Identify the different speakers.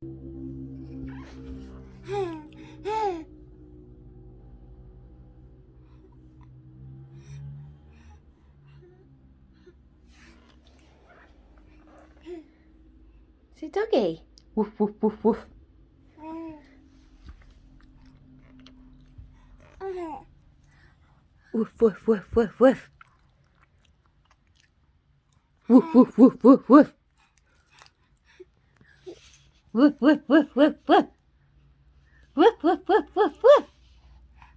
Speaker 1: It's a doggy. Woof, woof, woof, woof. Woof, woof, woof, woof, woof. Woof, woof, woof, woof, woof. Woof, woof, woof, woof, woof. Woof, woof, woof, woof, woof.